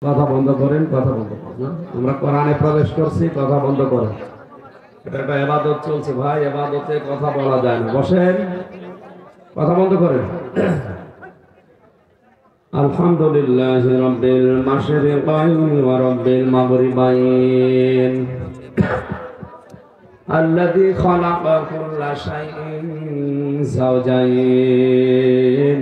কথা বন্ধ করেন, কথা বন্ধ করেন না। আমরা কোরআনে প্রবেশ করছি, কথা বন্ধ করেন। এটা একটা ইবাদত চলছে ভাই, ইবাদতে কথা বলা যায় না। বসেন, কথা বন্ধ করেন। আলহামদুলিল্লাহি রাব্বিল মাশরিকাইন ওয়া রাব্বিল মাগরিবাইন আল্লাযী খালাকা কুল্লা শাইইন যাওজাইন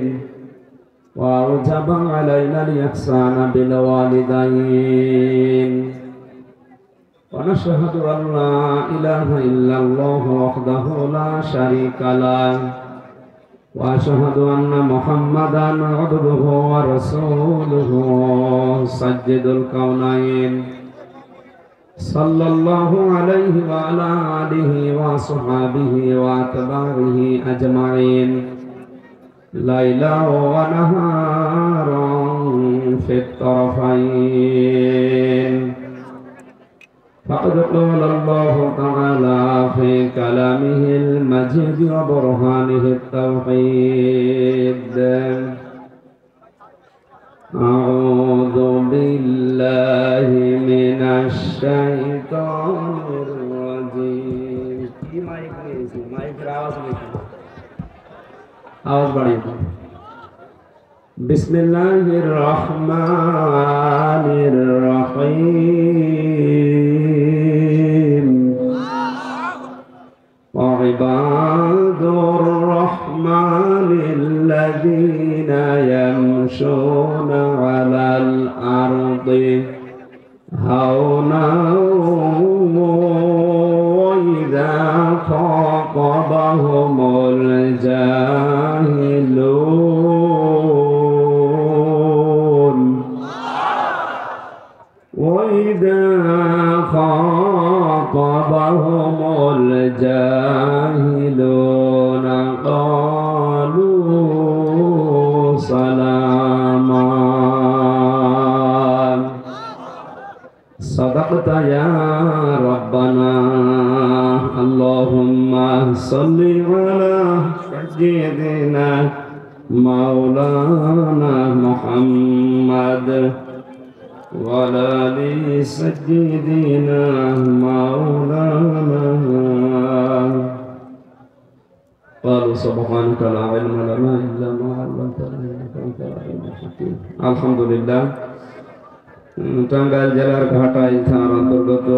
وأوجب علينا الإحسان بالوالدين ونشهد أن لا إله إلا الله وحده لا شريك له وأشهد أن محمدا عبده ورسوله سيد الكونين صلى الله عليه وعلى آله وصحبه وأتباعه أجمعين ليلا ونهارا في الطرفين فقد قال الله تعالى في كلامه المجيد وبرهانه التوحيد أعوذ بالله من الشيطان الرجيم आवाज बढ़िए। बिस्मिल्लाहिर रहमानिर रहीम व इबादुर रहमानिल्लज़ीना यमशूना अलल अर्दि हौना व इज़ा खातबहुमुल जाहिलून وإذا خاطبهم الجاهلون قالوا سلاما صدقت يا ربنا اللهم صل على سيدنا مولانا محمد وعلى آل سيدنا مولانا قالوا سبحانك لا علم لنا إلا ما علمتنا إنك أنت العليم الحكيم الحمد لله টাঙ্গাইল জেলার ঘাটাইল থানার অন্তর্গত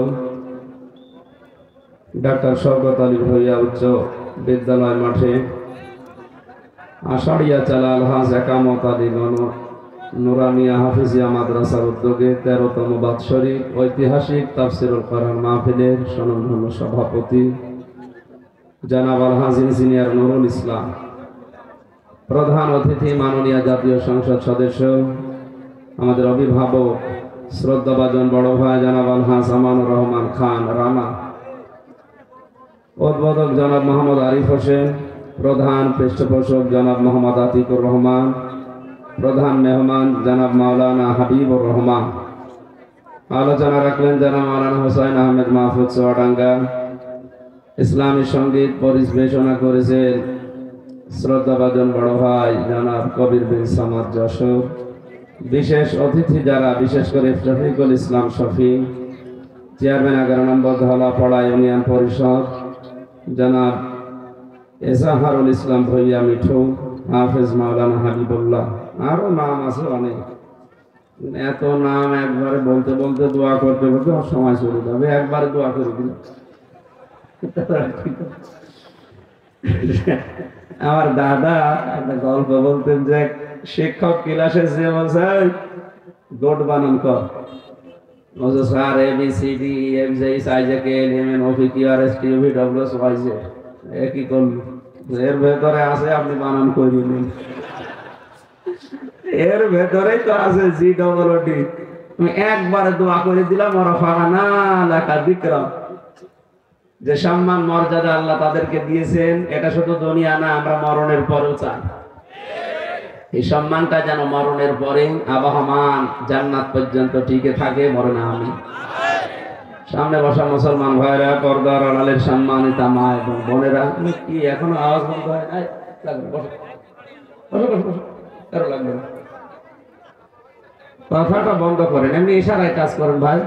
ডাক্তার শওকত আলী ভূঁইয়া উচ্চ বিদ্যালয় মাঠে আষাঢ়িয়া চালা আলহাজ একামত আলী নুরানিয়া হাফিজিয়া মাদ্রাসার উদ্যোগে 13তম বাৎসরিক ঐতিহাসিক তাফসিরুল কোরআন মাহফিলের স্বনামধন্য সভাপতি জনাব আলহাজ ইঞ্জিনিয়ার নুরুল ইসলাম, প্রধান অতিথি মাননীয় জাতীয় সংসদ সদস্য আমাদের অভিভাবক শ্রদ্ধাভাজন বড় ভাই জনাব আলহাজ আমানুর রহমান খান রানা, উদ্বোধক জনাব মোহাম্মদ আরিফ হোসেন, প্রধান পৃষ্ঠপোষক জনাব মোহাম্মদ আতিকুর রহমান, প্রধান মেহমান জনাব মাওলানা হাবিবুর রহমান। আলোচনা রাখলেন জনাব মাওলানা হুসাইন আহমেদ মাহফুজ চুয়াডাঙ্গা। ইসলামী সঙ্গীত পরিবেশনা করেছেন শ্রদ্ধাভাজন বড় ভাই জনাব কবির বিন সামাদ যশোর। বিশেষ অতিথি যারা, বিশেষ করে শফিকুল ইসলাম শফি, চেয়ারম্যান 11 নম্বর ধলাপাড়া ইউনিয়ন পরিষদ জনাব এজাহারুল ইসলাম ভূঁইয়া মিঠু, হাফেজ মাওলানা হাবিবুল্লাহ, আরো নাম আছে অনেক। এত নাম একবারে বলতে বলতে দোয়া করতে করতে সময় চলে যাবে, একবারে দোয়া করে দিল। আমার দাদা একটা গল্প বলতেন যে শিক্ষক ক্লাসে যে বলছে গোট বানান কর, বলছে স্যার ABCD EFG সাইজে কে এলিমেন্ট OPQRS TUV WS কি করলো, এর ভেতরে আছে আপনি বানান করে নিন, এর ভেতরেই তো আছে GOOD। আমি একবারে দোয়া করে দিলাম ওরা ফাগানা লেখা বিক্রম। যে সম্মান মর্যাদা আল্লাহ তাদেরকে দিয়েছেন এটা শুধু দুনিয়া না, আমরা মরণের পরেও চাই এই সম্মানটা যেন মরণের পরে আবহমান জান্নাত পর্যন্ত টিকে থাকে। মরণে আমি সামনে বসা মুসলমান ভাইরা, পর্দার আড়ালের সম্মানিতা মা এবং বোনেরা, কি এখনো আওয়াজ বন্ধ হয় নাই? বসো বসো বসো, কারো লাগবে না। কথাটা বন্ধ করেন, এমনি ইশারায় কাজ করেন ভাই।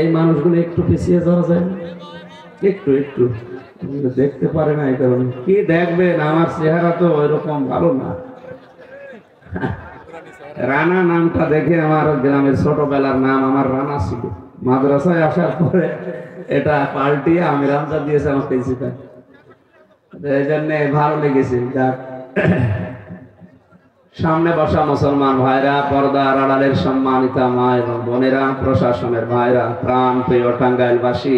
এই মানুষগুলো একটু পিছিয়ে যাওয়া যায়, একটু একটু দেখতে পারে না, এই কারণে। কি দেখবেন, আমার চেহারা তো ওইরকম ভালো না। রানা নামটা দেখে আমার গ্রামের ছোটবেলার নাম আমার রানা ছিল, মাদ্রাসায় আসার পরে এটা পাল্টিয়ে আমি রামজা দিয়েছে আমার প্রিন্সিপাল, এই জন্য ভালো লেগেছে। সামনে বসা মুসলমান ভাইরা, পর্দার আড়ালের সম্মানিতা মা এবং বোনেরা, প্রশাসনের ভাইরা, প্রাণ প্রিয় টাঙ্গাইলবাসী,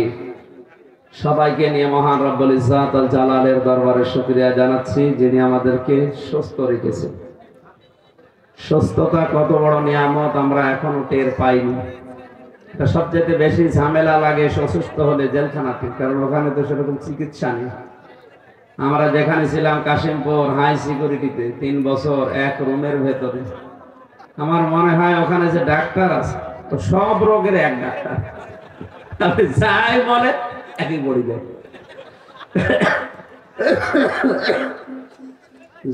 সবাইকে নিয়ে মহান রব্বুল ইজ্জাত আল জালালের দরবারে শুকরিয়া জানাচ্ছি, যিনি আমাদেরকে সুস্থ রেখেছেন। সুস্থতা কত বড় নিয়ামত আমরা এখনো টের পাইনি। এটা সবচেয়ে বেশি ঝামেলা লাগে অসুস্থ হলে জেলখানাতে, কারণ ওখানে তো সেরকম চিকিৎসা নেই। আমরা যেখানে ছিলাম কাশিমপুর হাই সিকিউরিটিতে 3 বছর এক রুমের ভেতরে, আমার মনে হয় ওখানে যে ডাক্তার আছে তো সব রোগের এক ডাক্তার, আপনি যাই বলে একই বড়ি দেয়।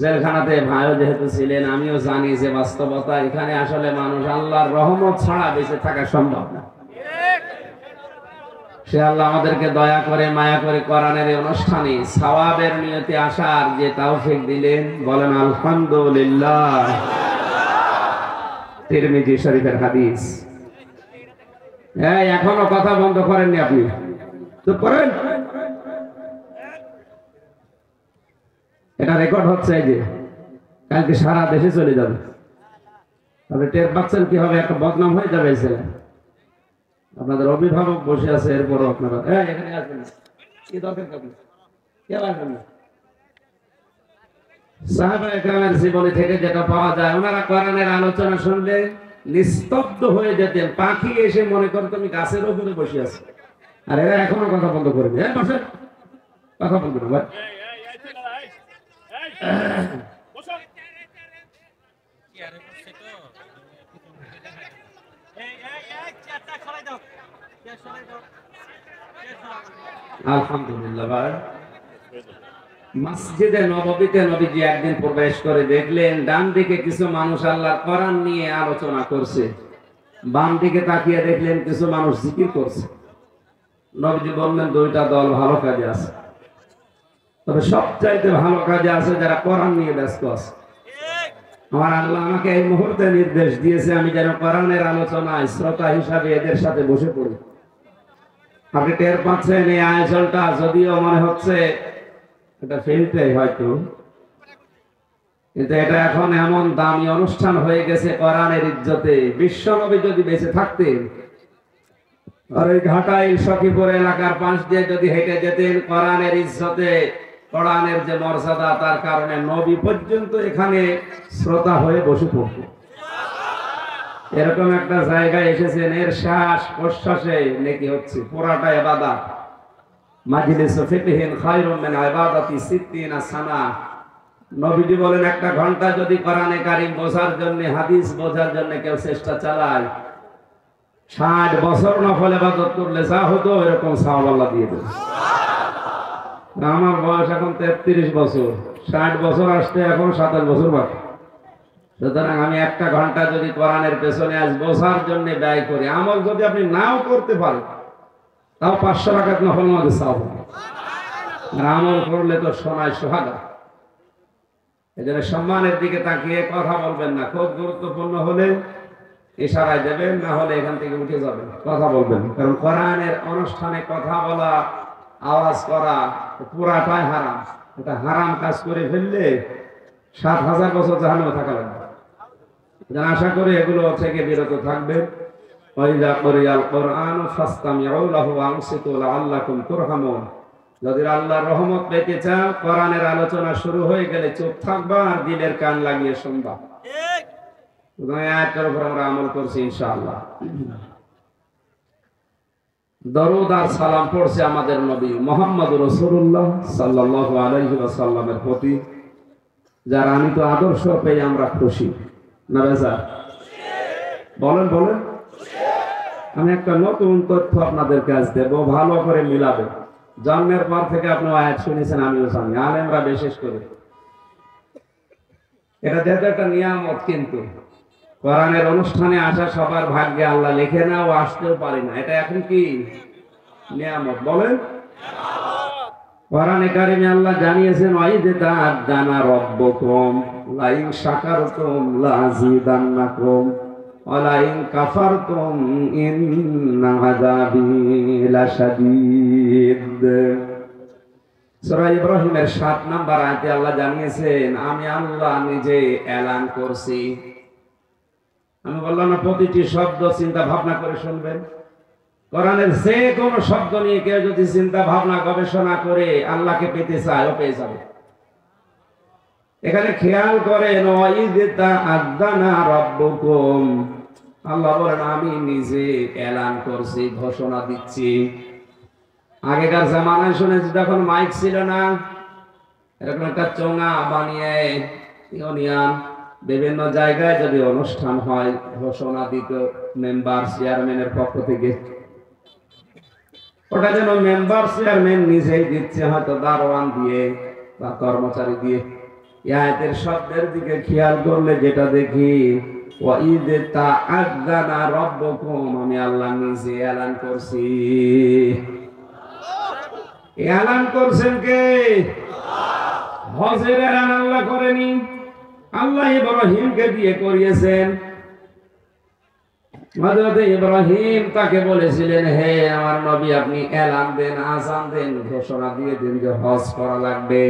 জেলখানাতে ভাইও যেহেতু ছিলেন, আমিও জানি যে বাস্তবতা এখানে আসলে মানুষ আল্লাহর রহমত ছাড়া বেঁচে থাকা সম্ভব না। সে আল্লাহ আমাদেরকে দয়া করে মায়া করে কোরআনের এই অনুষ্ঠানে সওয়াবের নিয়তে আসার যে তৌফিক দিলেন, বলেন আলহামদুলিল্লাহ। তিরমিজি শরীফের হাদিস। এই এখনো কথা বন্ধ করেননি আপনি, চুপ করেন। এটা রেকর্ড হচ্ছে, এই যে কালকে সারা দেশে চলে যাবে। তবে টের পাচ্ছেন কি হবে, একটা বদনাম হয়ে যাবে এই ছেলে। আপনাদের অভিভাবক বসে আছে, এরপরও আপনারা এখানে আসবেন না, কি দরকার আপনি কেউ আসবেন না। সাহাবায়ে কেরামের জীবনী থেকে যেটা পাওয়া যায়, ওনারা কোরআনের আলোচনা শুনলে নিস্তব্ধ হয়ে যেতেন, পাখি এসে মনে করতো আমি গাছের উপরে বসে আছি। আর এরা এখনো কথা বন্ধ করে দেয়, বসে কথা বলবে না ভাই। আলহামদুলিল্লাহ ভাই। মসজিদে নববীতে নবীজি একদিন প্রবেশ করে দেখলেন ডান দিকে কিছু মানুষ আল্লাহর কোরআন নিয়ে আলোচনা করছে, বাম দিকে তাকিয়ে দেখলেন কিছু মানুষ জিকির করছে। নবীজি বললেন দুইটা দল ভালো কাজে আছে, তবে সবচাইতে ভালো কাজে আছে যারা কোরআন নিয়ে ব্যস্ত আছে। আমার আল্লাহ আমাকে এই মুহূর্তে নির্দেশ দিয়েছে আমি যেন কোরআনের আলোচনায় শ্রোতা হিসাবে এদের সাথে বসে পড়ি। আপনি টের পাচ্ছেন এই আয়োজনটা, যদিও মনে হচ্ছে এটা ফেলতে হয়তো, কিন্তু এটা এখন এমন দামি অনুষ্ঠান হয়ে গেছে কোরআনের ইজ্জতে। বিশ্ব নবী যদি বেঁচে থাকতেন আর এই ঘাটাইল সখীপুর এলাকার পাশ দিয়ে যদি হেঁটে যেতেন, কোরআনের ইজ্জতে, কোরআনের যে মর্যাদা, তার কারণে নবী পর্যন্ত এখানে শ্রোতা হয়ে বসে পড়ত। এরকম একটা জায়গায় এসেছেন, এর শ্বাস প্রশ্বাসে নেকি হচ্ছে, পুরাটা ইবাদত। মাজলিসু ফিকহিন খায়রুম মিন ইবাদাতি 60 সানা। নবীজি বলেন একটা ঘন্টা যদি কোরআনে কারীম বোঝার জন্য, হাদিস বোঝার জন্য কেউ চেষ্টা চালায়, 60 বছর নফল ইবাদত করলে যা হতো এরকম সওয়াব আল্লাহ দিয়ে দেবে। আমার বয়স এখন 33 বছর, 60 বছর আসতে এখন 27 বছর বাকি। সুতরাং আমি একটা ঘন্টা যদি কোরআনের পেছনে আজ বোঝার জন্য ব্যয় করি, আমল যদি আপনি নাও করতে পারেন তাও 500 রাকাত নফল নামাজ সওয়াব হবে। আর আমল করলে তো সোনায় সোহাগা। এজন্য সম্মানের দিকে তাকিয়ে কথা বলবেন না, খুব গুরুত্বপূর্ণ হলে ইশারায় দেবেন, না হলে এখান থেকে উঠে যাবেন, কথা বলবেন। কারণ কোরআনের অনুষ্ঠানে কথা বলা, আওয়াজ করা পুরাটাই হারাম। এটা হারাম কাজ করে ফেললে 7000 বছর জাহান্নামে থাকা লাগবে। আশা করি এগুলো থেকে বিরত থাকবেন। ওয়াইযা কুরিয়াল কুরআন ফাসতামিউ লাহু ওয়া আনসিতু লাআল্লাকুম তুরহামুন। যদি আল্লাহর রহমত পেতে চাও, কোরআনের আলোচনা শুরু হয়ে গেলে চুপ থাকবা আর দিলের কান লাগিয়ে শুনবা। ঠিক, এই আয়াতের উপর আমরা আমল করছি ইনশাআল্লাহ। দরুদ আর সালাম পড়ছে আমাদের নবী মুহাম্মদুর রাসূলুল্লাহ সাল্লাল্লাহু আলাইহি ওয়াসাল্লামের প্রতি, যার আমি তো আদর্শ পেয়ে আমরা খুশি না বেজা? বলেন বলেন। আমি একটা নতুন তথ্য আপনাদের কাছে দেব, ভালো করে মিলাবে। জন্মের পর থেকে আপনি আয়াত শুনেছেন, আমিও জানি, আলেমরা বিশেষ করে। এটা যেহেতু একটা নিয়ামত, কিন্তু কোরআনের অনুষ্ঠানে আসা সবার ভাগ্যে আল্লাহ লিখে না, ও আসতেও পারি না। এটা এখন কি নিয়ামত বলেন? কোরআনে কারিমে আল্লাহ জানিয়েছেন, ওয়াইদ তাআযানা রাব্বুকুম লাইন শাকারতুম লাযিদান্নাকুম ওয়া লাইন কাফারতুম ইন্না আযাবি লাশাদীদ। সূরা ইব্রাহিমের 7 নম্বর আয়াতে আল্লাহ জানিয়েছেন, আমি আল্লাহ নিজে এলান করছি। আমি বললাম না, প্রতিটি শব্দ চিন্তা ভাবনা করে শুনবেন। কোরআনের যে কোনো শব্দ নিয়ে কেউ যদি চিন্তা ভাবনা গবেষণা করে আল্লাহকে পেতে চায়, ও পেয়ে যাবে। এখানে খেয়াল করেন, ওয়াইদ তাআযানা রাব্বুকুম, আল্লাহ বলেন আমি নিজে এলান করছি, ঘোষণা দিচ্ছি। আগেকার জামানায় শুনেছি, তখন মাইক ছিল না, এরকম একটা চোঙা বানিয়ে ইউনিয়ন বিভিন্ন জায়গায় যদি অনুষ্ঠান হয়, ঘোষণা দিত মেম্বার চেয়ারম্যানের পক্ষ থেকে। ওটা যেন মেম্বার চেয়ারম্যান নিজেই দিচ্ছে, হয়তো দারোয়ান দিয়ে বা কর্মচারী দিয়ে। আয়াতের শব্দের দিকে খেয়াল করলে যেটা দেখি, ওয়াইদ তাআযানা রাব্বুকুম, আমি আল্লাহ নিজে এলান করছি। এলান করছেন কে? হজের এলান আল্লাহ করেনি, আল্লাহ ইব্রাহিমকে দিয়ে করিয়েছেন। হযরত ইব্রাহিম তাকে বলেছিলেন, হে আমার নবী, আপনি এলান দেন, আযান দেন, ঘোষণা দিয়ে দিন যে হজ করা লাগবে।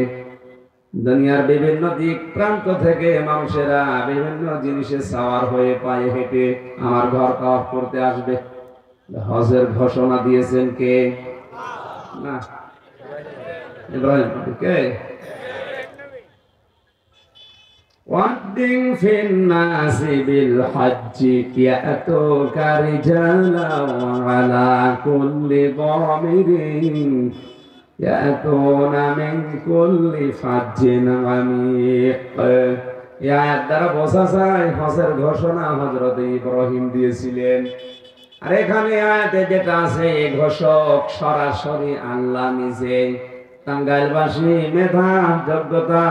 দুনিয়ার বিভিন্ন দিক প্রান্ত থেকে মানুষেরা বিভিন্ন জিনিসে সাওয়ার হয়ে পায়ে হেঁটে আমার ঘর তাওয়াফ করতে আসবে। হজের ঘোষণা দিয়েছেন কে? না, ইব্রাহিম কে? ওয়াদ্দিন ফিন নাসি বিল হজ্জি ইয়াতুকা রিজালান ওয়া আলা কুল্লি দামিরিন ইয়াতুনা মিন কুল্লি ফাজ্জিন আমিক। এই আয়াত দ্বারা বোঝা যায় হজের ঘোষণা হযরত ইব্রাহিম দিয়েছিলেন। আর এখানে আয়াতে যেটা আছে, এই ঘোষক সরাসরি আল্লাহ নিজে। টাঙ্গাইলবাসী মেধা যোগ্যতা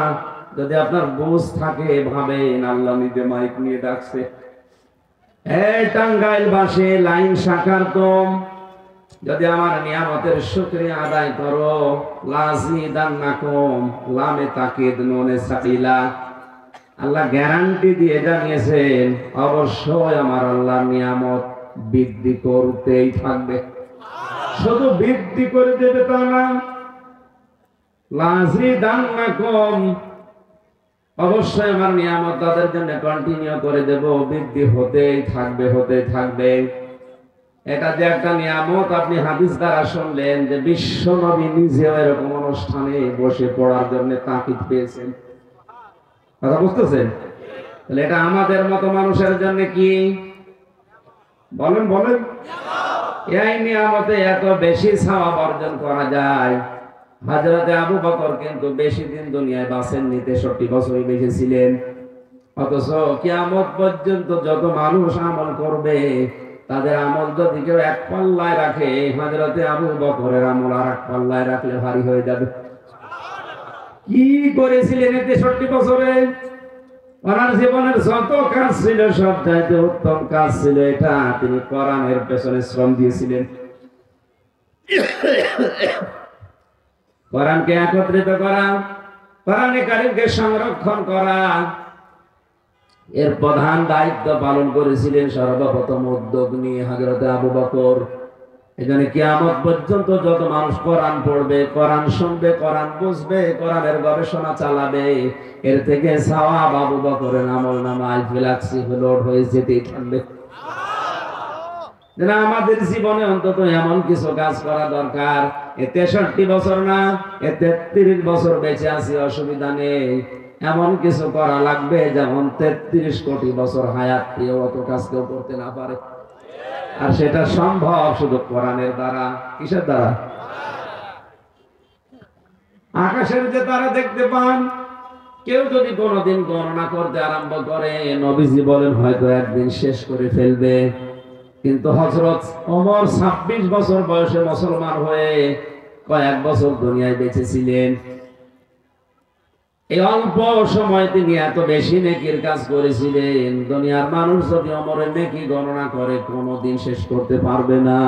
যদি আপনার বুঝ থাকে, ভাবেন আল্লাহ নিজে মাইক নিয়ে ডাকছে, এই টাঙ্গাইলবাসী লাইন শাকারতুম, যদি আমার নিয়ামতের শুকরিয়া আদায় করো, লাযিদান্নাকুম, লামে তাকিদ নুনে সাকিলা, আল্লাহ গ্যারান্টি দিয়ে জানিয়েছেন অবশ্যই আমার আল্লাহর নিয়ামত বৃদ্ধি করতেই থাকবে। শুধু বৃদ্ধি করে দেবে তা না, লাযিদান্নাকুম, অবশ্যই আমার নিয়ামত তাদের জন্য কন্টিনিউ করে দেব, বৃদ্ধি হতেই থাকবে, হতেই থাকবে। এটা যে একটা নিয়ামত, আপনি হাদিস দ্বারা শুনলেন যে বিশ্ব নবী নিজেও এরকম অনুষ্ঠানে বসে পড়ার জন্য তাকিদ পেয়েছেন। কথা বুঝতেছেন? তাহলে এটা আমাদের মতো মানুষের জন্য কি বলেন বলেন? এই নিয়ামতে এত বেশি সওয়াব অর্জন করা যায়। হযরত আবু বকর কিন্তু বেশি দিন দুনিয়ায় বাঁচেননি, 63 বছরই বেঁচে ছিলেন। অথচ কিয়ামত পর্যন্ত যত মানুষ আমল করবে, তাদের আমল যদি কেউ এক পাল্লায় রাখে, হযরত আবু বকরের আমল আর এক পাল্লায় রাখলে ভারী হয়ে যাবে। কি করেছিলেন 63 বছরে? ওনার জীবনের যত কাজ ছিল সব চাইতে উত্তম কাজ ছিল এটা, তিনি কোরআনের পেছনে শ্রম দিয়েছিলেন। কোরআনকে একত্রিত করা, কোরআনে কারীমকে সংরক্ষণ করা, এর প্রধান দায়িত্ব পালন করেছিলেন সর্বপ্রথম উদ্যোগ নিয়ে হযরত আবু বকর। এজন্য কিয়ামত পর্যন্ত যত মানুষ কোরআন পড়বে, কোরআন শুনবে, কোরআন বুঝবে, কোরআনের গবেষণা চালাবে, এর থেকে সওয়াব আবু বকরের আমলনামায় ফ্ল্যাক্সি লোড হয়ে যেতেই থাকবে। যেন আমাদের জীবনে অন্তত এমন কিছু কাজ করা দরকার। 63 বছর না, 33 বছর বেঁচে আছি, অসুবিধা নেই। এমন কিছু করা লাগবে যেমন 33 কোটি বছর হায়াত পেয়েও অত কাজ কেউ করতে না পারে। আর সেটা সম্ভব শুধু কোরআনের দ্বারা। কিসের দ্বারা? আকাশের যে তারা দেখতে পান, কেউ যদি কোনোদিন গণনা করতে আরম্ভ করে, নবীজি বলেন হয়তো একদিন শেষ করে ফেলবে। কিন্তু হযরত ওমর 26 বছর বয়সে মুসলমান হয়ে কয়েক বছর দুনিয়ায় বেঁচে ছিলেন। এই অল্প সময় তিনি এত বেশি নেকির কাজ করেছিলেন, দুনিয়ার মানুষ যদি ওমরের নেকি গণনা করে কোনোদিন শেষ করতে পারবে না।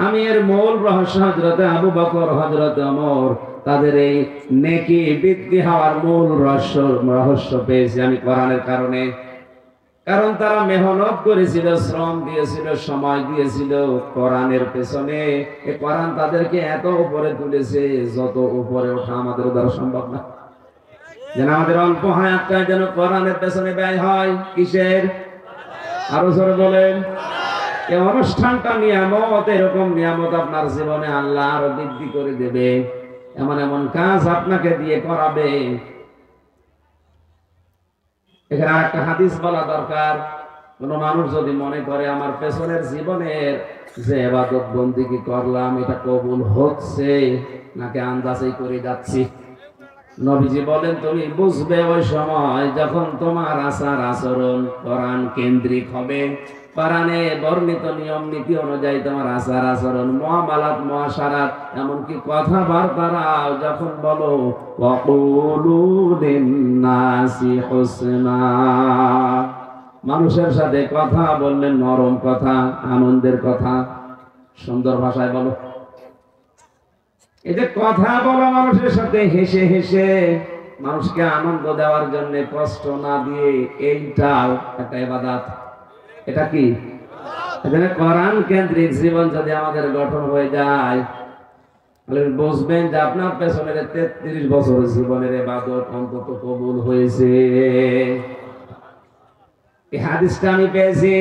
আমি এর মূল রহস্য হযরতে আবু বকর, হযরতে ওমর, তাদের এই নেকি বৃদ্ধি হওয়ার মূল রহস্য পেয়েছি আমি কোরআনের কারণে। কারণ তারা মেহনত করেছিল, শ্রম দিয়েছিল, সময় দিয়েছিল কোরআনের পেছনে। এই কোরআন তাদেরকে এত উপরে তুলেছে, যত উপরে ওঠা আমাদের দ্বারা সম্ভব না। যেন আমাদের অল্প হায়াতটা যেন কোরআনের পেছনে ব্যয় হয়। কিসের? আরো জোরে বলেন। এই অনুষ্ঠানটা নিয়ামত, এরকম নিয়ামত আপনার জীবনে আল্লাহ আরো বৃদ্ধি করে দেবে, এমন এমন কাজ আপনাকে দিয়ে করাবে। এখানে একটা হাদিস বলা দরকার। কোন মানুষ যদি মনে করে আমার পেছনের জীবনের যে ইবাদত বন্দেগী করলাম এটা কবুল হচ্ছে নাকি আন্দাজেই করে যাচ্ছি, নবীজি বলেন তুমি বুঝবে ওই সময় যখন তোমার আচার আচরণ কোরআন কেন্দ্রিক হবে। কোরআনে বর্ণিত নিয়ম নীতি অনুযায়ী তোমার আচার আচরণ, মুআমালাত, মুআশারাত, এমনকি কথাবার্তারাও যখন বলো ওয়াকুলু লিন-নাসি হুসনা, মানুষের সাথে কথা বললেন নরম কথা, আনন্দের কথা, সুন্দর ভাষায় বলো। এই যে কথা বলা মানুষের সাথে হেসে হেসে মানুষকে আনন্দ দেওয়ার জন্য, কষ্ট না দিয়ে, এইটাও একটা ইবাদত। এটা কি? এখানে কোরআন কেন্দ্রিক জীবন যদি আমাদের গঠন হয়ে যায় তাহলে বুঝবেন যে আপনার পেছনের 33 বছর জীবনের ইবাদত অন্তত কবুল হয়েছে। এই হাদিসটা আমি পেয়েছি,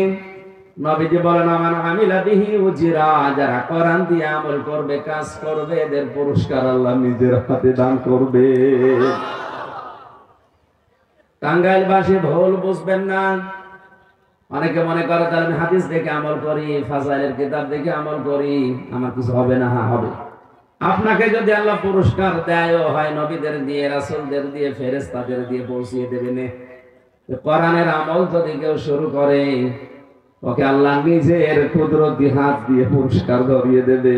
নবীজি বলেন আমান আমিলা বিহি উজরা, যারা কোরআন দিয়ে আমল করবে, কাজ করবে, এদের পুরস্কার আল্লাহ নিজের হাতে দান করবে। টাঙ্গাইলবাসী ভুল বুঝবেন না। অনেকে মনে করে তাহলে আমি হাদিস দেখে আমল করি, ফাজাইলের কিতাব দেখে আমল করি, আমার কিছু হবে না। হ্যাঁ হবে। আপনাকে যদি আল্লাহ পুরস্কার দেয় হয় নবীদের দিয়ে, রাসূলদের দিয়ে, ফেরেশতাদের দিয়ে পৌঁছিয়ে দেবেন। কোরআনের আমল যদি কেউ শুরু করে ওকে আল্লাহ নিজের কুদরতি হাত দিয়ে পুরস্কার ধরিয়ে দেবে।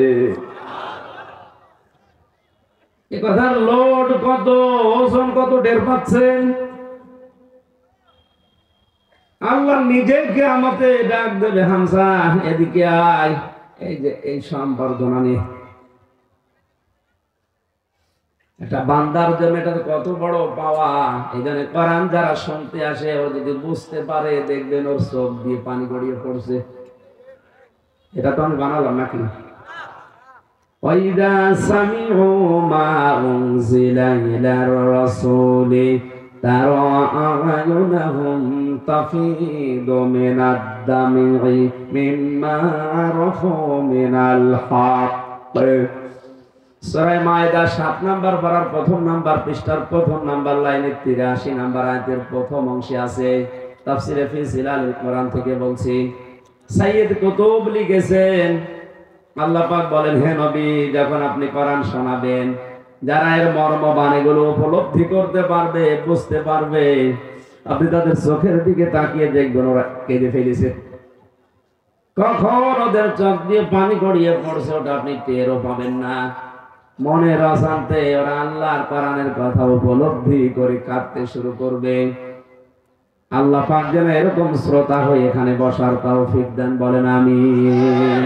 এ কথার লোড কত, ওজন কত টের পাচ্ছেন? আল্লাহ নিজেকে আমাকে ডাক দেবে, হামসা এদিকে আয়। এই যে এই সম্বর্ধনা নিয়ে একটা বান্দার জন্য এটা কত বড় পাওয়া। এই জন্য কোরআন যারা শুনতে আসে ও যদি বুঝতে পারে, দেখবেন ওর চোখ দিয়ে পানি গড়িয়ে পড়ছে। এটা তো আমি বানালাম নাকি? ওয়াইদা সামিউ মা উনজিলা ইলার রাসূলি তারা আ'য়ুনাহুম তাফিদু মিনাদ দামি মিম্মা আরাফু মিনাল হক। সূরা মায়েদা 7 নাম্বার পারার প্রথম নাম্বার পৃষ্ঠার প্রথম নাম্বার লাইনের 83 নাম্বার আয়াতের প্রথম অংশে আছে। তাফসিরে ফি জিলালিল কোরআন থেকে বলছি। সাইয়্যিদ কুতুব লিখেছেন, আল্লাহ পাক বলেন, হে নবী, যখন আপনি কোরআন শোনাবেন, যারা এর মর্ম বাণীগুলো উপলব্ধি করতে পারবে, বুঝতে পারবে, আপনি তাদের চোখের দিকে তাকিয়ে দেখবেন ওরা কেঁদে ফেলেছে। কখন ওদের চোখ দিয়ে পানি গড়িয়ে পড়ছে ওটা আপনি টেরও পাবেন না। মনের অশান্তে ওরা আল্লাহর কোরআনের কথা উপলব্ধি করে কাঁদতে শুরু করবে। আল্লাহ পাক যেন এরকম শ্রোতা হয়ে এখানে বসার তৌফিক দেন, বলেন আমিন।